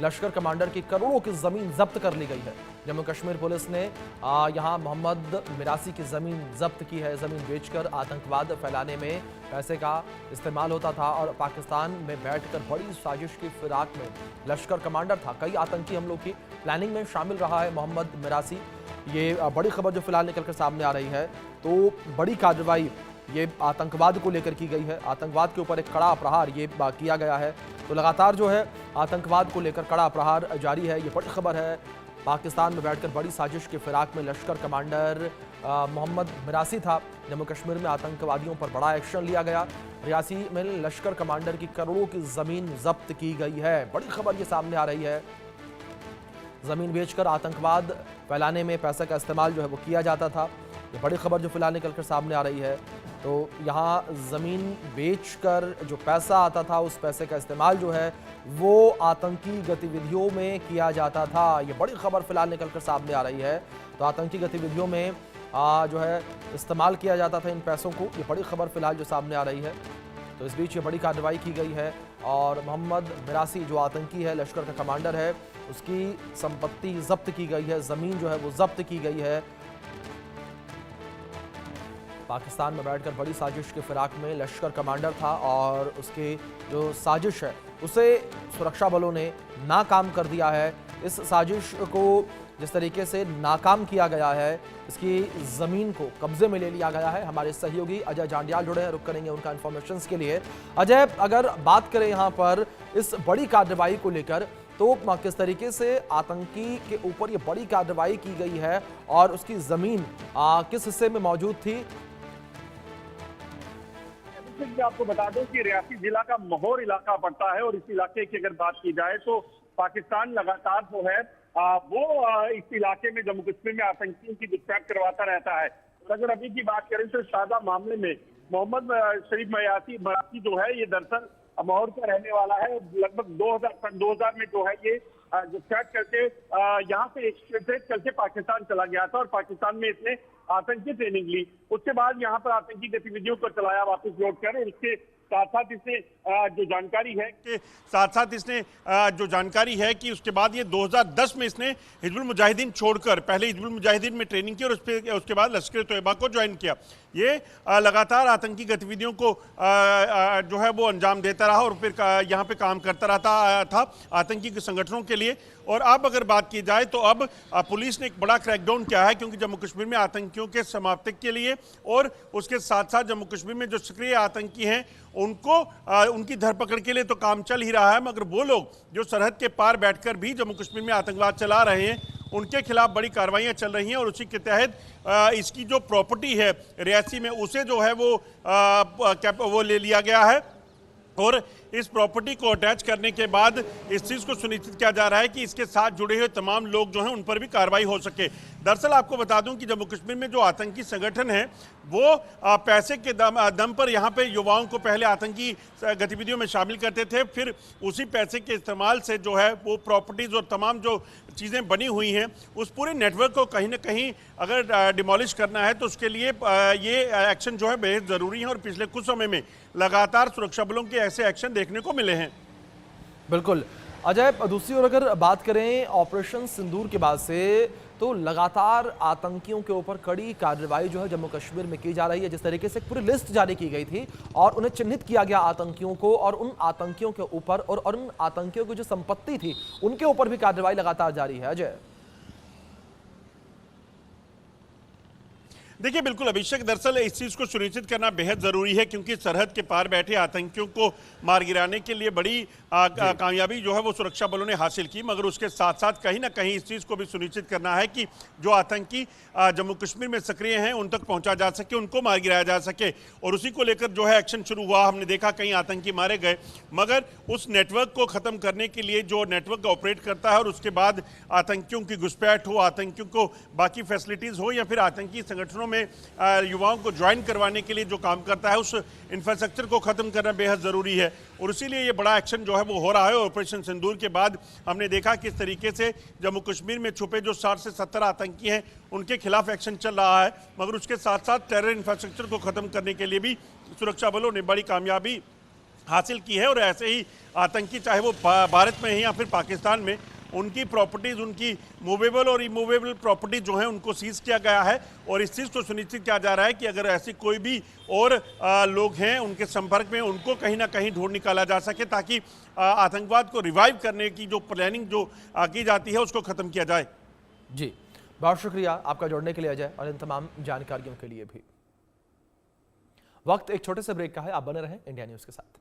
लश्कर commander की करोड़ों की जमीन जब्त कर ली गई है। जम्मू कश्मीर पुलिस ने यहां मोहम्मद मिरासी की जमीन जब्त की है। जमीन बेचकर आतंकवाद फैलाने में पैसे का इस्तेमाल होता था और पाकिस्तान में बैठकर बड़ी साजिश की फिराक में लश्कर कमांडर था। कई आतंकी हमलों की प्लानिंग में शामिल रहा है मोहम्मद मिरासी। ये बड़ी खबर जो फिलहाल निकलकर सामने आ रही है, तो बड़ी कार्रवाई ये आतंकवाद को लेकर की गई है। आतंकवाद के ऊपर एक कड़ा प्रहार ये किया गया है। तो लगातार जो है आतंकवाद को लेकर कड़ा प्रहार जारी है। ये बड़ी खबर है। पाकिस्तान में बैठकर बड़ी साजिश के फिराक में लश्कर कमांडर मोहम्मद मिरासी था। जम्मू कश्मीर में आतंकवादियों पर बड़ा एक्शन लिया गया। रियासी में लश्कर कमांडर की करोड़ों की जमीन जब्त की गई है। बड़ी खबर ये सामने आ रही है। जमीन बेचकर आतंकवाद फैलाने में पैसे का इस्तेमाल जो है वो किया जाता था। ये बड़ी खबर जो फिलहाल निकलकर सामने आ रही है। तो यहाँ ज़मीन बेचकर जो पैसा आता था, उस पैसे का इस्तेमाल जो है वो आतंकी गतिविधियों में किया जाता था। ये बड़ी खबर फिलहाल निकलकर सामने आ रही है। तो आतंकी गतिविधियों में जो है इस्तेमाल किया जाता था इन पैसों को। ये बड़ी खबर फिलहाल जो सामने आ रही है। तो इस बीच ये बड़ी कार्रवाई की गई है और मोहम्मद मिरासी जो आतंकी है, लश्कर का कमांडर है, उसकी संपत्ति जब्त की गई है। ज़मीन जो है वो जब्त की गई है। पाकिस्तान में बैठकर बड़ी साजिश के फिराक में लश्कर कमांडर था और उसकी जो साजिश है उसे सुरक्षा बलों ने नाकाम कर दिया है। इस साजिश को जिस तरीके से नाकाम किया गया है, इसकी ज़मीन को कब्जे में ले लिया गया है। हमारे सहयोगी अजय जांडियाल जुड़े हैं, रुक करेंगे उनका इन्फॉर्मेशन के लिए। अजय, अगर बात करें यहाँ पर इस बड़ी कार्रवाई को लेकर, तो किस तरीके से आतंकी के ऊपर ये बड़ी कार्रवाई की गई है और उसकी ज़मीन किस हिस्से में मौजूद थी? मैं आपको बता दूं कि रियासी जिला का महोर इलाका पड़ता है और इस इलाके की अगर बात की जाए तो पाकिस्तान लगातार जो है वो इस इलाके में जम्मू कश्मीर में आतंकियों की घुसपैठ करवाता रहता है। और अगर अभी की बात करें तो शादा मामले में मोहम्मद शरीफ मरासी जो है ये दरअसल महोर का रहने वाला है। लगभग 2000 में जो है ये घुसपैठ करके यहाँ से एक्सट्रेट करके पाकिस्तान चला गया था और पाकिस्तान में इसने आतंकी ट्रेनिंग ली। उसके बाद यहाँ पर आतंकी गतिविधियों को चलाया वापस लौट कर। और इसके साथ साथ इसने जो जानकारी है कि उसके बाद ये 2010 में इसने हिजबुल मुजाहिदीन छोड़कर पहले हिजबुल मुजाहिदीन में ट्रेनिंग की और उसके बाद लश्कर तोयबा को ज्वाइन किया। ये लगातार आतंकी गतिविधियों को जो है वो अंजाम देता रहा और फिर यहाँ पे काम करता रहता था आतंकी संगठनों के लिए। और अब अगर बात की जाए तो अब पुलिस ने एक बड़ा क्रैकडाउन किया है, क्योंकि जम्मू कश्मीर में आतंकियों के समाप्ति के लिए और उसके साथ साथ जम्मू कश्मीर में जो सक्रिय आतंकी हैं उनको उनकी धरपकड़ के लिए तो काम चल ही रहा है, मगर वो लोग जो सरहद के पार बैठकर भी जम्मू कश्मीर में आतंकवाद चला रहे हैं उनके खिलाफ बड़ी कार्रवाइयां चल रही हैं। और उसी के तहत इसकी जो प्रॉपर्टी है रियासी में उसे जो है वो ले लिया गया है और इस प्रॉपर्टी को अटैच करने के बाद इस चीज़ को सुनिश्चित किया जा रहा है कि इसके साथ जुड़े हुए तमाम लोग जो हैं उन पर भी कार्रवाई हो सके। दरअसल आपको बता दूं कि जम्मू कश्मीर में जो आतंकी संगठन है वो पैसे के दम पर यहाँ पे युवाओं को पहले आतंकी गतिविधियों में शामिल करते थे, फिर उसी पैसे के इस्तेमाल से जो है वो प्रॉपर्टीज़ और तमाम जो चीज़ें बनी हुई हैं उस पूरे नेटवर्क को कहीं ना कहीं अगर डिमोलिश करना है तो उसके लिए ये एक्शन जो है बेहद ज़रूरी है। और पिछले कुछ समय में लगातार सुरक्षा बलों के ऐसे एक्शन देखने को मिले हैं। बिल्कुल अजय, दूसरी ओर अगर बात करें ऑपरेशन सिंदूर के बाद से, तो लगातार आतंकियों के ऊपर कड़ी कार्रवाई जो है जम्मू कश्मीर में की जा रही है। जिस तरीके से एक पूरी लिस्ट जारी की गई थी और उन्हें चिन्हित किया गया आतंकियों को, और उन आतंकियों के ऊपर और उन आतंकियों की जो संपत्ति थी उनके ऊपर भी कार्रवाई लगातार जारी है। अजय, देखिए बिल्कुल अभिषेक, दरअसल इस चीज़ को सुनिश्चित करना बेहद ज़रूरी है, क्योंकि सरहद के पार बैठे आतंकियों को मार गिराने के लिए बड़ी कामयाबी जो है वो सुरक्षा बलों ने हासिल की, मगर उसके साथ साथ कहीं ना कहीं इस चीज़ को भी सुनिश्चित करना है कि जो आतंकी जम्मू कश्मीर में सक्रिय हैं उन तक पहुँचा जा सके, उनको मार गिराया जा सके। और उसी को लेकर जो है एक्शन शुरू हुआ। हमने देखा कई आतंकी मारे गए, मगर उस नेटवर्क को ख़त्म करने के लिए जो नेटवर्क ऑपरेट करता है और उसके बाद आतंकियों की घुसपैठ हो, आतंकियों को बाकी फैसिलिटीज़ हो या फिर आतंकी संगठनों में युवाओं को ज्वाइन करवाने के लिए जो काम करता है उस इंफ्रास्ट्रक्चर को खत्म करना बेहद ज़रूरी है। और इसीलिए ये बड़ा एक्शन जो है वो हो रहा है। ऑपरेशन सिंदूर के बाद हमने देखा किस तरीके से जम्मू कश्मीर में छुपे जो 60 से 70 आतंकी हैं उनके खिलाफ एक्शन चल रहा है, मगर उसके साथ साथ टेरर इंफ्रास्ट्रक्चर को ख़त्म करने के लिए भी सुरक्षा बलों ने बड़ी कामयाबी हासिल की है और ऐसे ही आतंकी चाहे वो भारत में है या फिर पाकिस्तान में, उनकी प्रॉपर्टीज, उनकी मूवेबल और इमूवेबल प्रॉपर्टी जो है उनको सीज किया गया है। और इस चीज़ को सुनिश्चित किया जा रहा है कि अगर ऐसे कोई भी और लोग हैं उनके संपर्क में, उनको कहीं ना कहीं ढूंढ निकाला जा सके ताकि आतंकवाद को रिवाइव करने की जो प्लानिंग जो की जाती है उसको खत्म किया जाए। जी, बहुत शुक्रिया आपका जुड़ने के लिए अजय, और इन तमाम जानकारियों के लिए भी। वक्त एक छोटे से ब्रेक का है, आप बने रहें इंडिया न्यूज के साथ।